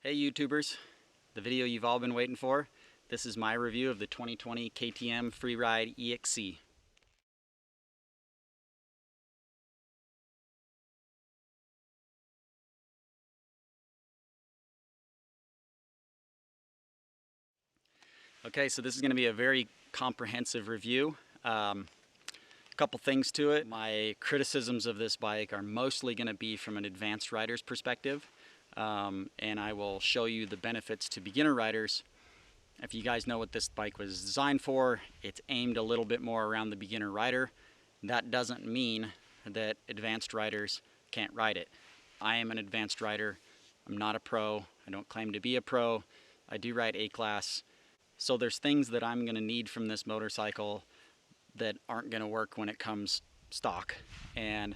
Hey YouTubers, the video you've all been waiting for. This is my review of the 2020 KTM Freeride E-XC. Okay, so this is going to be a very comprehensive review. A couple things to it. My criticisms of this bike are mostly going to be from an advanced rider's perspective, and I will show you the benefits to beginner riders. If you guys know what this bike was designed for, it's aimed a little bit more around the beginner rider. That doesn't mean that advanced riders can't ride it. I am an advanced rider. I'm not a pro. I don't claim to be a pro. I do ride A-class. So there's things that I'm going to need from this motorcycle that aren't going to work when it comes stock. And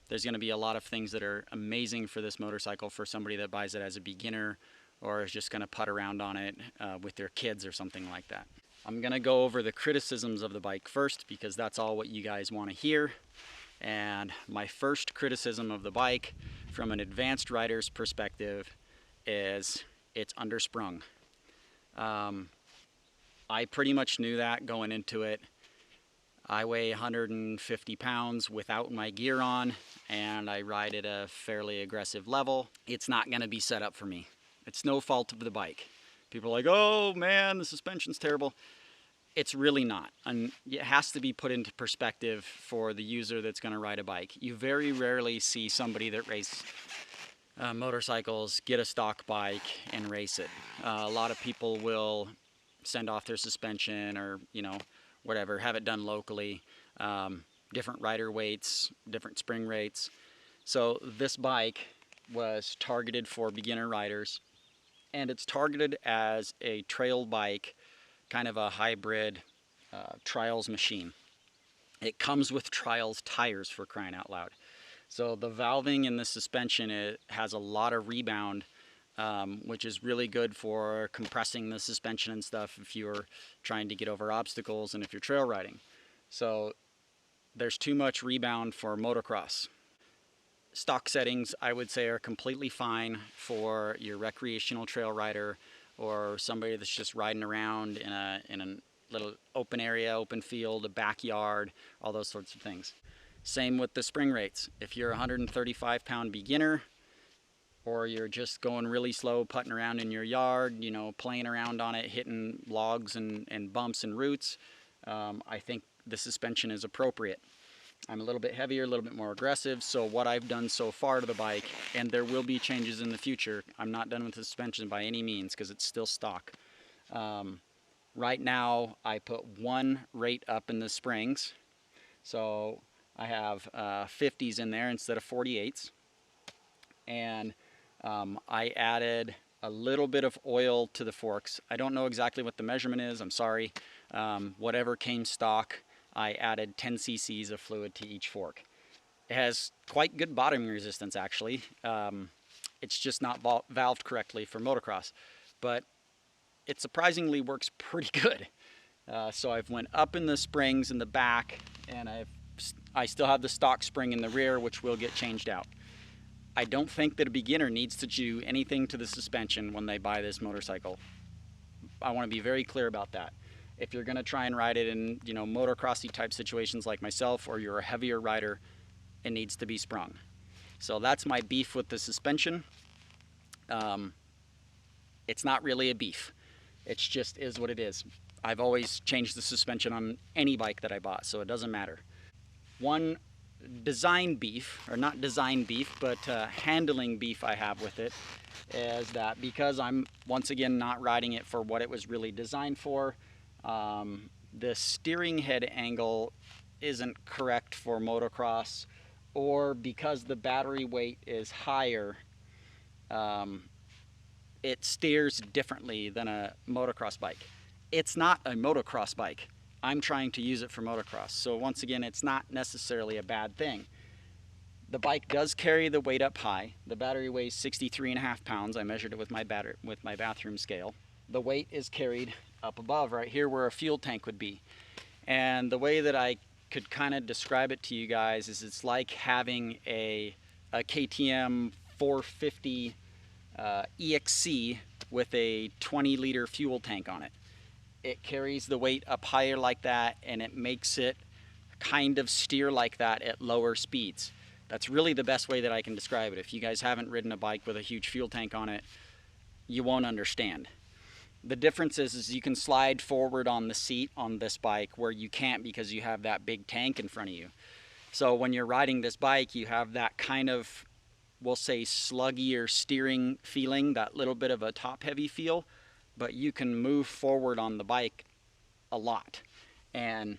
there's going to be a lot of things that are amazing for this motorcycle for somebody that buys it as a beginner or is just going to putt around on it with their kids or something like that. I'm going to go over the criticisms of the bike first because that's all what you guys want to hear. And my first criticism of the bike from an advanced rider's perspective is it's undersprung. I pretty much knew that going into it. I weigh 150 pounds without my gear on, and I ride at a fairly aggressive level. It's not going to be set up for me. It's no fault of the bike. People are like, oh man, the suspension's terrible. It's really not. And it has to be put into perspective for the user that's going to ride a bike. You very rarely see somebody that races motorcycles get a stock bike and race it. A lot of people will send off their suspension or, whatever, have it done locally. Different rider weights, different spring rates. So this bike was targeted for beginner riders, and it's targeted as a trail bike, kind of a hybrid trials machine. It comes with trials tires, for crying out loud. So the valving in the suspension, it has a lot of rebound, which is really good for compressing the suspension and stuff if you're trying to get over obstacles and if you're trail riding. So there's too much rebound for motocross. Stock settings, I would say, are completely fine for your recreational trail rider or somebody that's just riding around in a little open area, open field, a backyard, all those sorts of things. Same with the spring rates. If you're a 135-pound beginner, or you're just going really slow, putting around in your yard, playing around on it, hitting logs and bumps and roots, I think the suspension is appropriate. I'm a little bit heavier, a little bit more aggressive, so what I've done so far to the bike, and there will be changes in the future, I'm not done with the suspension by any means because it's still stock. Right now, I put one rate up in the springs, so I have 50s in there instead of 48s, and I added a little bit of oil to the forks. I don't know exactly what the measurement is, I'm sorry. Whatever came stock, I added 10 cc's of fluid to each fork. It has quite good bottoming resistance actually. It's just not valved correctly for motocross, but it surprisingly works pretty good. So I've went up in the springs in the back, and I still have the stock spring in the rear, which will get changed out. I don't think that a beginner needs to do anything to the suspension when they buy this motorcycle. I want to be very clear about that. If you're going to try and ride it in, motocrossy type situations like myself, or you're a heavier rider, it needs to be sprung. So that's my beef with the suspension. It's not really a beef. It just is what it is. I've always changed the suspension on any bike that I bought, so it doesn't matter. One design beef, or not design beef, but handling beef I have with it is that because I'm, once again, not riding it for what it was really designed for, the steering head angle isn't correct for motocross, or because the battery weight is higher, it steers differently than a motocross bike. It's not a motocross bike. I'm trying to use it for motocross. So once again, it's not necessarily a bad thing. The bike does carry the weight up high. The battery weighs 63.5 pounds. I measured it with my bathroom scale. The weight is carried up above right here where a fuel tank would be. And the way that I could kind of describe it to you guys is it's like having a KTM 450 E-XC with a 20-liter fuel tank on it. It carries the weight up higher like that, and it makes it kind of steer like that at lower speeds. That's really the best way that I can describe it. If you guys haven't ridden a bike with a huge fuel tank on it, you won't understand. The difference is you can slide forward on the seat on this bike where you can't because you have that big tank in front of you. So when you're riding this bike, you have that kind of, we'll say, sluggier steering feeling, that little bit of a top-heavy feel, but you can move forward on the bike a lot. And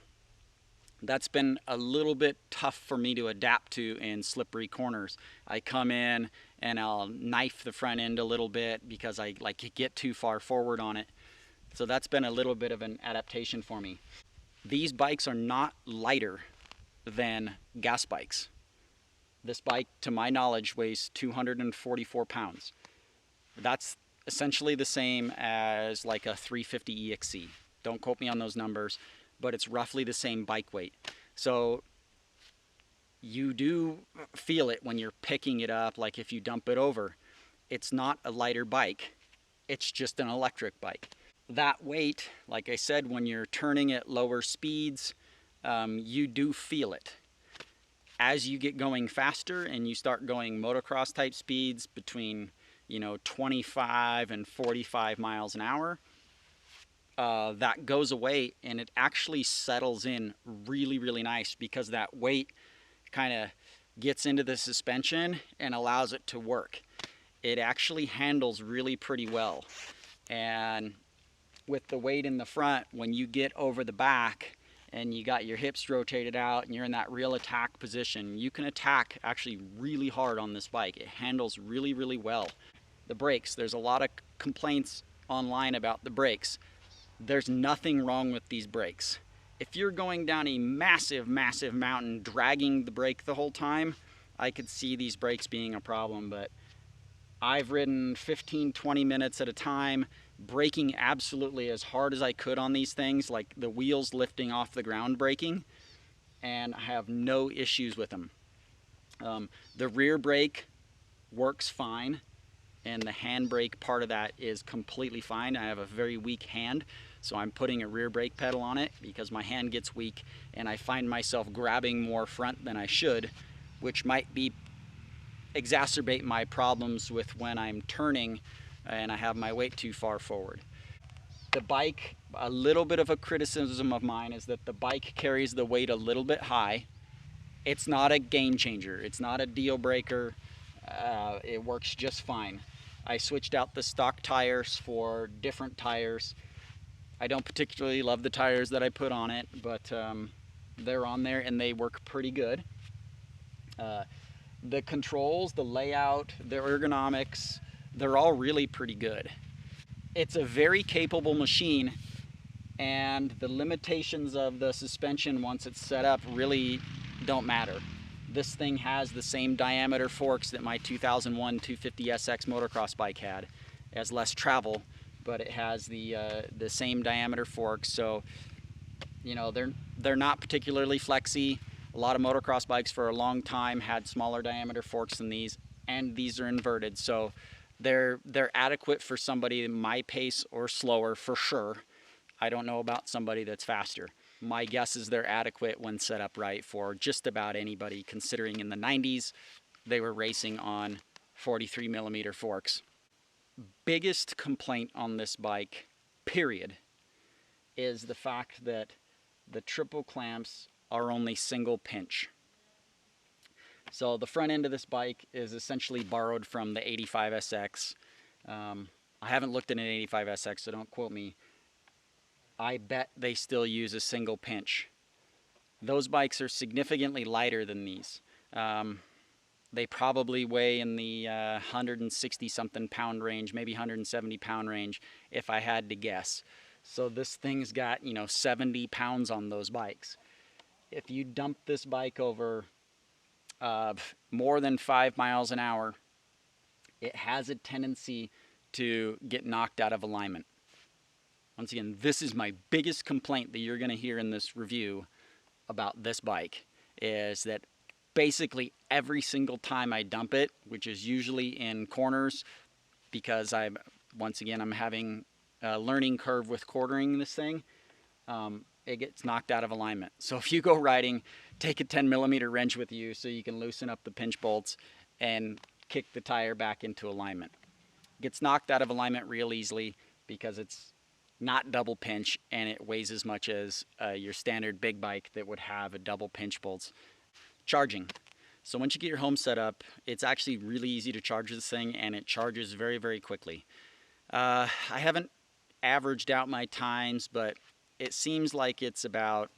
that's been a little bit tough for me to adapt to in slippery corners. I come in and I'll knife the front end a little bit because I like to get too far forward on it. So that's been a little bit of an adaptation for me. These bikes are not lighter than gas bikes. This bike, to my knowledge, weighs 244 pounds. That's essentially the same as like a 350 E-XC. Don't quote me on those numbers, but it's roughly the same bike weight. So you do feel it when you're picking it up, like if you dump it over. It's not a lighter bike, it's just an electric bike. That weight, like I said, when you're turning at lower speeds, you do feel it. As you get going faster and you start going motocross type speeds between 25 and 45 miles an hour, that goes away and it actually settles in really, really nice because that weight kind of gets into the suspension and allows it to work. It actually handles really pretty well. And with the weight in the front, when you get over the back and you got your hips rotated out and you're in that real attack position, you can attack actually really hard on this bike. It handles really, really well. The brakes, there's a lot of complaints online about the brakes. There's nothing wrong with these brakes. If you're going down a massive, massive mountain dragging the brake the whole time, I could see these brakes being a problem, but I've ridden 15, 20 minutes at a time, braking absolutely as hard as I could on these things, like the wheels lifting off the ground braking, and I have no issues with them. The rear brake works fine, and the handbrake part of that is completely fine. I have a very weak hand, so I'm putting a rear brake pedal on it because my hand gets weak and I find myself grabbing more front than I should, which might be exacerbate my problems with when I'm turning and I have my weight too far forward. The bike, a little bit of a criticism of mine is that the bike carries the weight a little bit high. It's not a game changer. It's not a deal breaker. It works just fine. I switched out the stock tires for different tires. I don't particularly love the tires that I put on it, but they're on there and they work pretty good. The controls, the layout, the ergonomics, they're all really pretty good. It's a very capable machine, and the limitations of the suspension once it's set up really don't matter. This thing has the same diameter forks that my 2001 250SX motocross bike had. It has less travel, but it has the same diameter forks, so they're not particularly flexy. A lot of motocross bikes for a long time had smaller diameter forks than these, and these are inverted, so they're adequate for somebody my pace or slower for sure. I don't know about somebody that's faster. My guess is they're adequate when set up right for just about anybody, considering in the 90s they were racing on 43 millimeter forks. Biggest complaint on this bike, period, is the fact that the triple clamps are only single pinch. So the front end of this bike is essentially borrowed from the 85SX. I haven't looked at an 85SX, so don't quote me. I bet they still use a single pinch. Those bikes are significantly lighter than these. They probably weigh in the 160 something pound range, maybe 170 pound range if I had to guess. So this thing's got 70 pounds on those bikes. If you dump this bike over more than 5 miles an hour, it has a tendency to get knocked out of alignment. Once again, this is my biggest complaint that you're going to hear in this review about this bike, is that basically every single time I dump it, which is usually in corners, because once again, I'm having a learning curve with quartering this thing. It gets knocked out of alignment. So if you go riding, take a 10mm wrench with you so you can loosen up the pinch bolts and kick the tire back into alignment. It gets knocked out of alignment real easily because it's not double pinch, and it weighs as much as your standard big bike that would have a double pinch bolts. Charging. So once you get your home set up, it's actually really easy to charge this thing, and it charges very, very quickly. I haven't averaged out my times, but it seems like it's about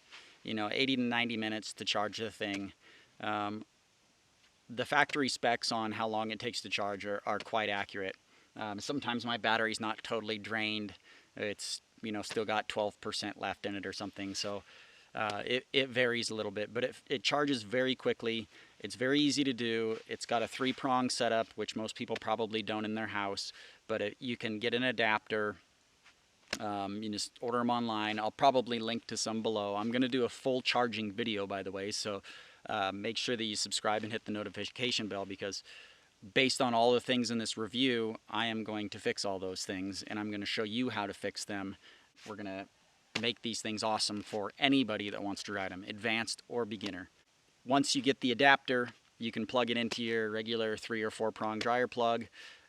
80 to 90 minutes to charge the thing. The factory specs on how long it takes to charge are quite accurate. Sometimes my battery's not totally drained. It's still got 12% left in it or something, so it varies a little bit, but it charges very quickly. It's very easy to do. It's got a 3-prong setup, which most people probably don't in their house, but you can get an adapter. You just order them online. I'll probably link to some below. I'm going to do a full charging video, by the way, so make sure that you subscribe and hit the notification bell, because based on all the things in this review, I am going to fix all those things, and I'm going to show you how to fix them. We're going to make these things awesome for anybody that wants to ride them, advanced or beginner. Once you get the adapter, you can plug it into your regular 3 or 4-prong dryer plug,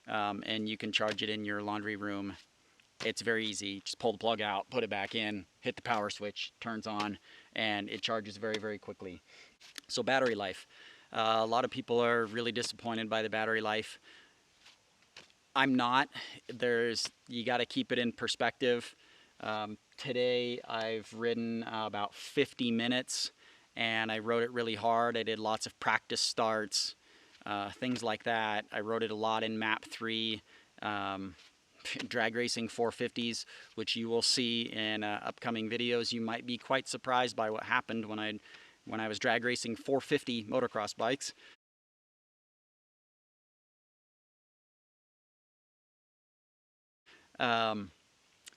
and you can charge it in your laundry room. It's very easy. Just pull the plug out, put it back in, hit the power switch, turns on, and it charges very, very quickly. So battery life. A lot of people are really disappointed by the battery life. I'm not. You got to keep it in perspective. Today I've ridden about 50 minutes, and I rode it really hard. I did lots of practice starts, things like that. I rode it a lot in map 3, drag racing 450s, which you will see in upcoming videos. You might be quite surprised by what happened when I was drag racing 450 motocross bikes.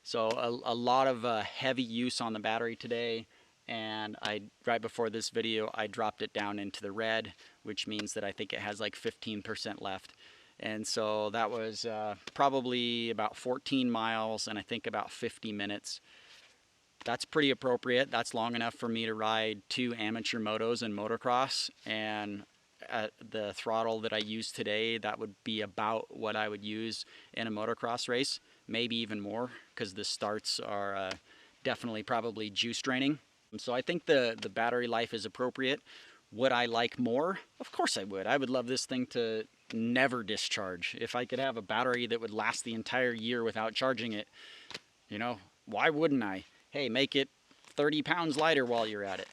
So a lot of heavy use on the battery today, and right before this video I dropped it down into the red, which means that I think it has like 15% left. And so that was probably about 14 miles and I think about 50 minutes. That's pretty appropriate. That's long enough for me to ride 2 amateur motos and motocross, and at the throttle that I use today, that would be about what I would use in a motocross race, maybe even more, because the starts are definitely probably juice draining. So I think the battery life is appropriate. Would I like more? Of course I would. I would love this thing to never discharge. If I could have a battery that would last the entire year without charging it, why wouldn't I? Hey, make it 30 pounds lighter while you're at it.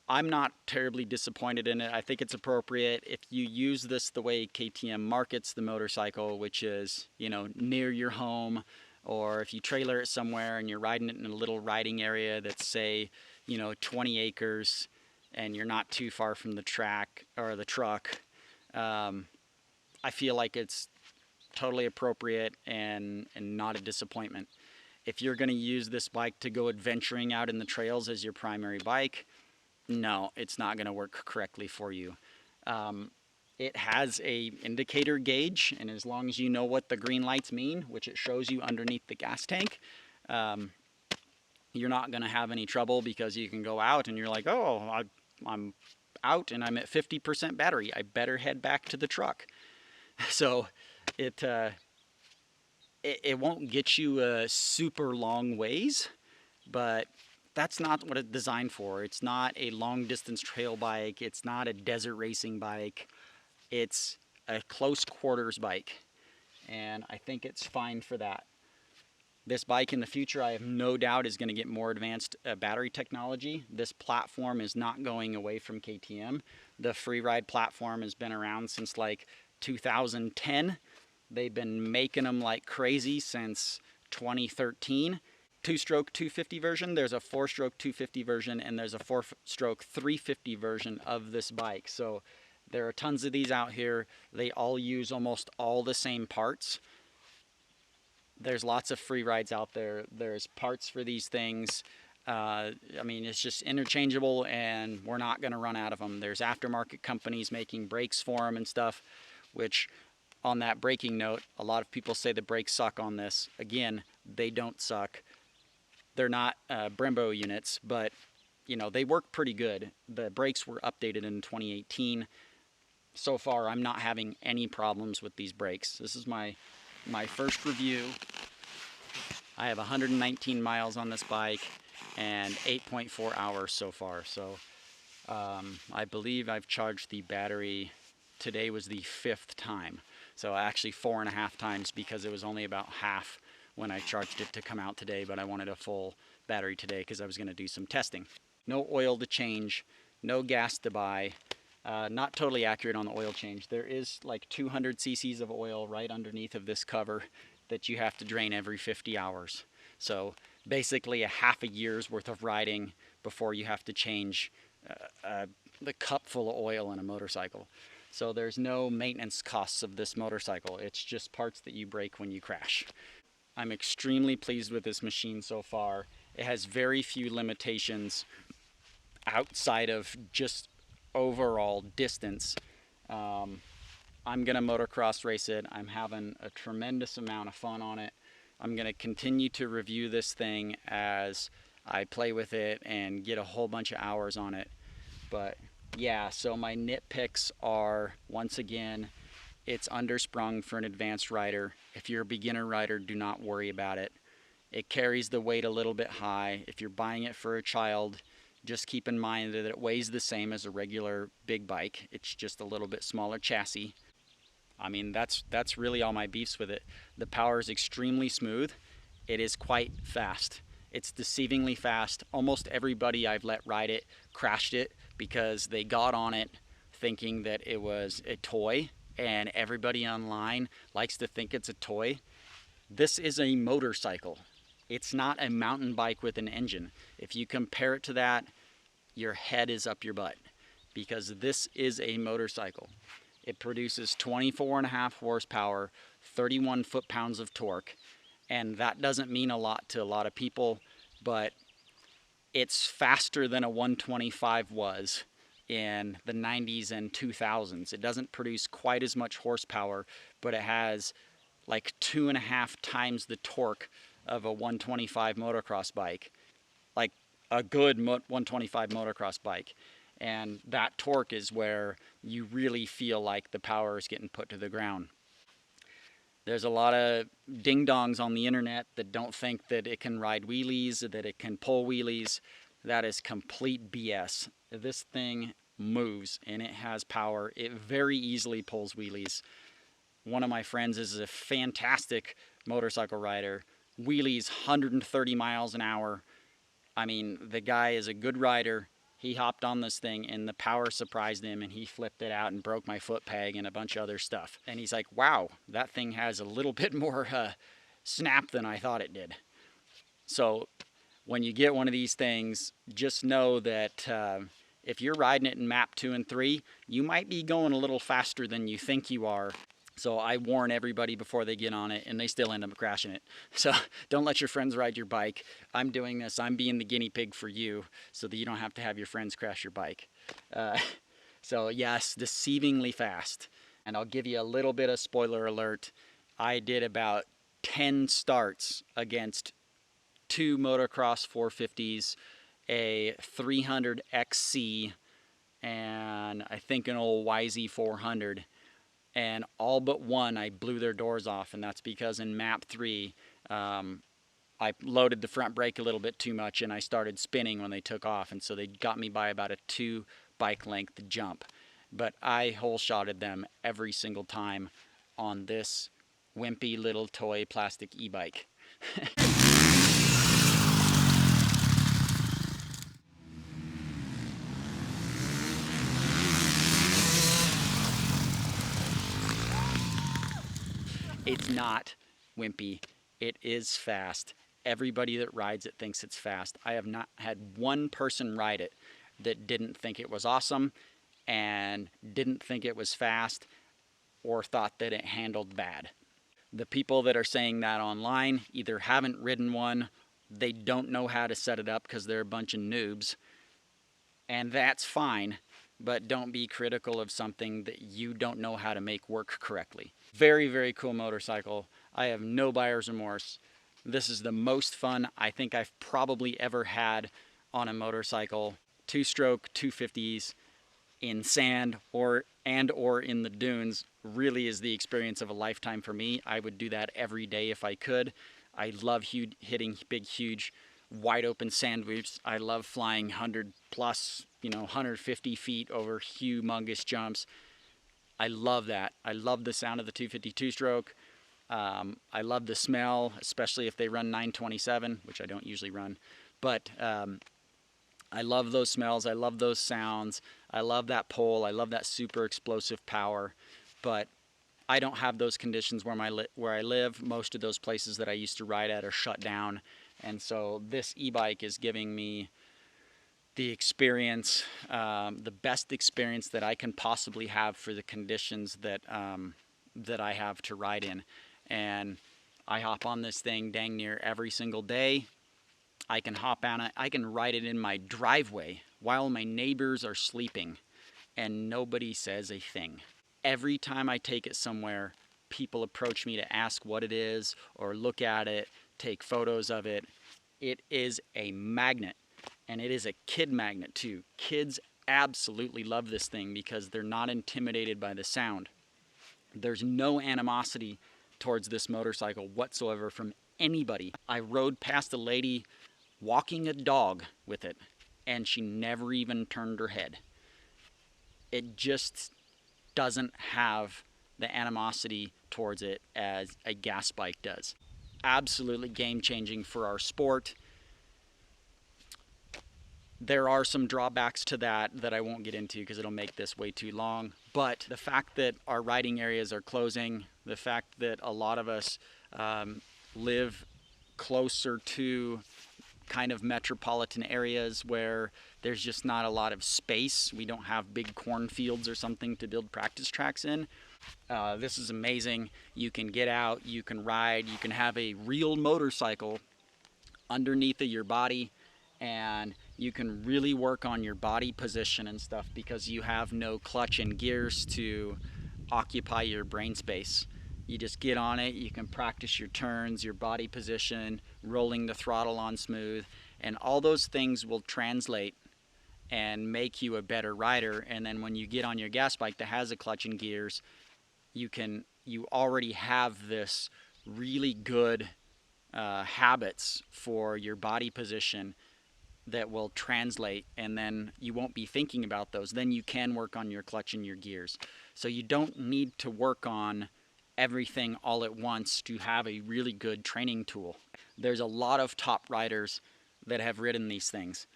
I'm not terribly disappointed in it. I think it's appropriate. If you use this the way KTM markets the motorcycle, which is, near your home, or if you trailer it somewhere and you're riding it in a little riding area that's, say, 20 acres, and you're not too far from the track or the truck, I feel like it's totally appropriate and not a disappointment. If you're going to use this bike to go adventuring out in the trails as your primary bike, no, it's not going to work correctly for you. It has a indicator gauge, and as long as you know what the green lights mean, which it shows you underneath the gas tank, you're not going to have any trouble, because you can go out and you're like, oh, I'm out and I'm at 50% battery. I better head back to the truck. So it won't get you a super long ways, but that's not what it's designed for. It's not a long distance trail bike. It's not a desert racing bike. It's a close quarters bike, and I think it's fine for that. This bike in the future, I have no doubt, is going to get more advanced battery technology. This platform is not going away from KTM. The Freeride platform has been around since like 2010. They've been making them like crazy since 2013. 2-stroke 250 version, there's a 4-stroke 250 version, and there's a 4-stroke 350 version of this bike. So there are tons of these out here. They all use almost all the same parts. There's lots of Freerides out there. There's parts for these things. I mean, it's just interchangeable, and we're not going to run out of them. There's aftermarket companies making brakes for them and stuff, which on that braking note, a lot of people say the brakes suck on this. Again, they don't suck. They're not Brembo units, but you know, they work pretty good. The brakes were updated in 2018. So far, I'm not having any problems with these brakes. This is my first review. I have 119 miles on this bike and 8.4 hours so far. So I believe I've charged the battery. Today was the 5th time. So actually 4.5 times, because it was only about half when I charged it to come out today, but I wanted a full battery today because I was going to do some testing. No oil to change, no gas to buy. Not totally accurate on the oil change. There is like 200 cc's of oil right underneath of this cover that you have to drain every 50 hours. So basically a half a year's worth of riding before you have to change the cup full of oil in a motorcycle. So there's no maintenance costs of this motorcycle. It's just parts that you break when you crash. I'm extremely pleased with this machine so far. It has very few limitations outside of just overall distance. I'm gonna motocross race it. I'm having a tremendous amount of fun on it. I'm gonna continue to review this thing as I play with it and get a whole bunch of hours on it. But yeah, so my nitpicks are, once again, it's undersprung for an advanced rider. If you're a beginner rider, do not worry about it. It carries the weight a little bit high. If you're buying it for a child, just keep in mind that it weighs the same as a regular big bike. It's just a little bit smaller chassis. I mean, that's really all my beefs with it. The power is extremely smooth. It is quite fast. It's deceivingly fast. Almost everybody I've let ride it crashed it because they got on it thinking that it was a toy, and everybody online likes to think it's a toy. This is a motorcycle. It's not a mountain bike with an engine. If you compare it to that, your head is up your butt, because this is a motorcycle. It produces 24.5 horsepower, 31 foot-pounds of torque, and that doesn't mean a lot to a lot of people, but it's faster than a 125 was in the 90s and 2000s. It doesn't produce quite as much horsepower, but it has like 2.5 times the torque of a 125 motocross bike, like a good 125 motocross bike. And that torque is where you really feel like the power is getting put to the ground. There's a lot of ding-dongs on the internet that don't think that it can ride wheelies, that it can pull wheelies. That is complete BS. This thing moves and it has power. It very easily pulls wheelies. One of my friends is a fantastic motorcycle rider. Wheelies 130 miles an hour. I mean, the guy is a good rider. He hopped on this thing and the power surprised him, and he flipped it out and broke my foot peg and a bunch of other stuff. And he's like, wow, that thing has a little bit more snap than I thought it did. So when you get one of these things, just know that if you're riding it in map 2 and 3, you might be going a little faster than you think you are. So I warn everybody before they get on it, and they still end up crashing it. So don't let your friends ride your bike. I'm doing this. I'm being the guinea pig for you so that you don't have to have your friends crash your bike. So yes, deceivingly fast. And I'll give you a little bit of spoiler alert. I did about 10 starts against 2 motocross 450s, a 300 XC, and I think an old YZ 400. And all but one, I blew their doors off, and that's because in map 3, I loaded the front brake a little bit too much, and I started spinning when they took off, and so they got me by about a 2 bike length jump. But I hole-shotted them every single time on this wimpy little toy plastic e-bike. It's not wimpy. It is fast. Everybody that rides it thinks it's fast. I have not had one person ride it that didn't think it was awesome and didn't think it was fast or thought that it handled bad. The people that are saying that online either haven't ridden one, they don't know how to set it up because they're a bunch of noobs, and that's fine. but don't be critical of something that you don't know how to make work correctly. Very, very cool motorcycle. I have no buyer's remorse. This is the most fun I think I've probably ever had on a motorcycle. Two-stroke 250s in sand or in the dunes really is the experience of a lifetime for me. I would do that every day if I could. I love hitting big, huge, wide open sand loops. I love flying 100 plus, 150 feet over humongous jumps. I love that. I love the sound of the 252 stroke. I love the smell, especially if they run 927, which I don't usually run. But I love those smells. I love those sounds. I love that pole. I love that super explosive power. But I don't have those conditions where I live. Most of those places that I used to ride at are shut down. And so this e-bike is giving me the experience, the best experience that I can possibly have for the conditions that I have to ride in. And I hop on this thing dang near every single day. I can hop on it. I can ride it in my driveway while my neighbors are sleeping and nobody says a thing. Every time I take it somewhere, people approach me to ask what it is or look at it, take photos of it. It is a magnet, and it is a kid magnet too. Kids absolutely love this thing because they're not intimidated by the sound. There's no animosity towards this motorcycle whatsoever from anybody. I rode past a lady walking a dog with it, and she never even turned her head. It just doesn't have the animosity towards it as a gas bike does. Absolutely game-changing for our sport. There are some drawbacks to that I won't get into because it'll make this way too long. But the fact that our riding areas are closing, the fact that a lot of us live closer to kind of metropolitan areas where there's just not a lot of space. We don't have big cornfields or something to build practice tracks in. This is amazing. You can get out, you can ride, you can have a real motorcycle underneath of your body, and you can really work on your body position and stuff because you have no clutch and gears to occupy your brain space. You just get on it, you can practice your turns, your body position, rolling the throttle on smooth, and all those things will translate and make you a better rider. And then when you get on your gas bike that has a clutch and gears, you already have this really good habits for your body position that will translate, and then you won't be thinking about those. Then you can work on your clutch and your gears. So you don't need to work on everything all at once to have a really good training tool. There's a lot of top riders that have ridden these things.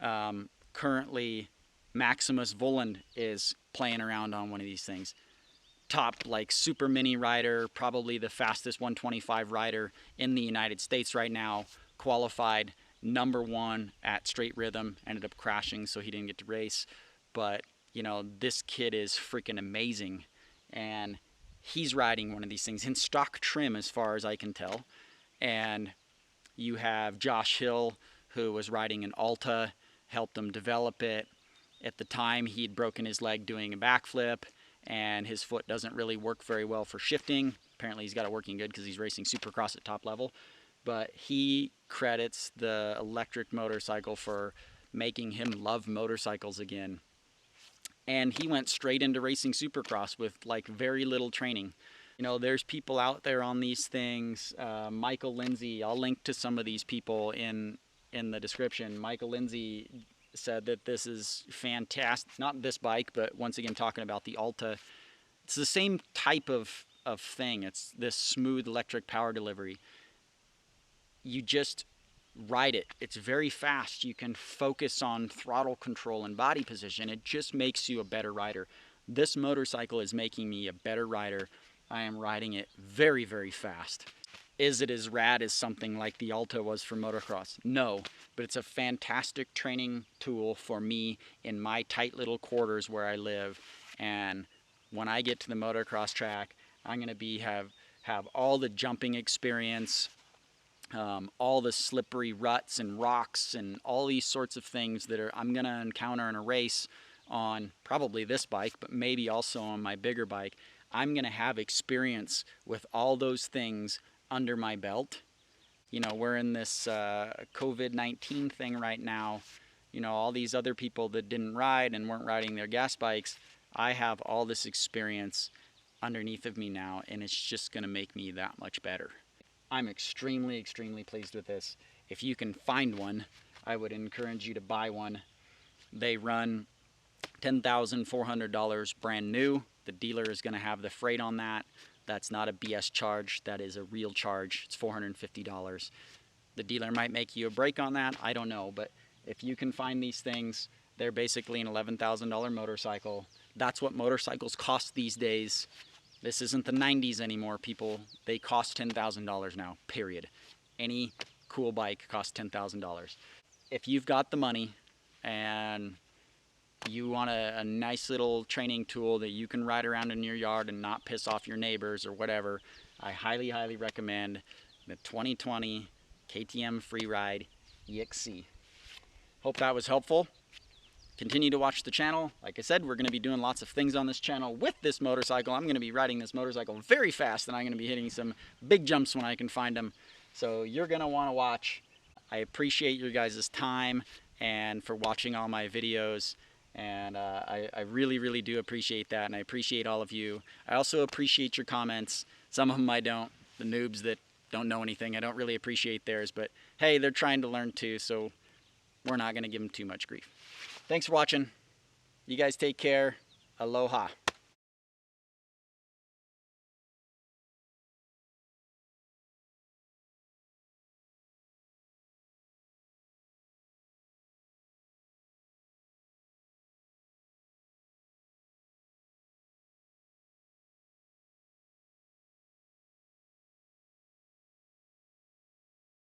Currently, Maximus Voland is playing around on one of these things. Top like super mini rider, probably the fastest 125 rider in the United States right now, qualified #1 at straight rhythm, ended up crashing so he didn't get to race. But this kid is freaking amazing, and he's riding one of these things in stock trim as far as I can tell. And you have Josh Hill, who was riding an Alta, helped him develop it. At the time, he'd broken his leg doing a backflip, and his foot doesn't really work very well for shifting. Apparently he's got it working good because he's racing Supercross at top level. But he credits the electric motorcycle for making him love motorcycles again. And he went straight into racing Supercross with like very little training. There's people out there on these things. Michael Lindsay, I'll link to some of these people in the description. Michael Lindsay said that this is fantastic. Not this bike, but once again talking about the Alta. It's the same type of thing. It's this smooth electric power delivery. You just ride it. It's very fast. You can focus on throttle control and body position. It just makes you a better rider. This motorcycle is making me a better rider. I am riding it very, very fast. Is it as rad as something like the Alta was for motocross? No, but it's a fantastic training tool for me in my tight little quarters where I live. And when I get to the motocross track, I'm going to have all the jumping experience, all the slippery ruts and rocks and all these sorts of things that I'm going to encounter in a race on probably this bike, but maybe also on my bigger bike, I'm going to have experience with all those things under my belt. You know, we're in this COVID-19 thing right now. You know, all these other people that didn't ride and weren't riding their gas bikes, I have all this experience underneath of me now, and it's just going to make me that much better. I'm extremely, extremely pleased with this. If you can find one, I would encourage you to buy one. They run $10,400 brand new. The dealer is going to have the freight on that. That's not a BS charge. That is a real charge. It's $450. The dealer might make you a break on that. I don't know. But if you can find these things, they're basically an $11,000 motorcycle. That's what motorcycles cost these days. This isn't the 90s anymore, people. They cost $10,000 now, period. Any cool bike costs $10,000. If you've got the money and you want a nice little training tool that you can ride around in your yard and not piss off your neighbors or whatever, I highly, highly recommend the 2020 KTM Freeride E-XC. Hope that was helpful. Continue to watch the channel. Like I said, we're going to be doing lots of things on this channel with this motorcycle. I'm going to be riding this motorcycle very fast, and I'm going to be hitting some big jumps when I can find them. So you're going to want to watch. I appreciate your guys' time and for watching all my videos. And I really, really do appreciate that, and I appreciate all of you. I also appreciate your comments. Some of them I don't. The noobs that don't know anything, I don't really appreciate theirs. But hey, they're trying to learn too, so we're not going to give them too much grief. Thanks for watching. You guys take care. Aloha.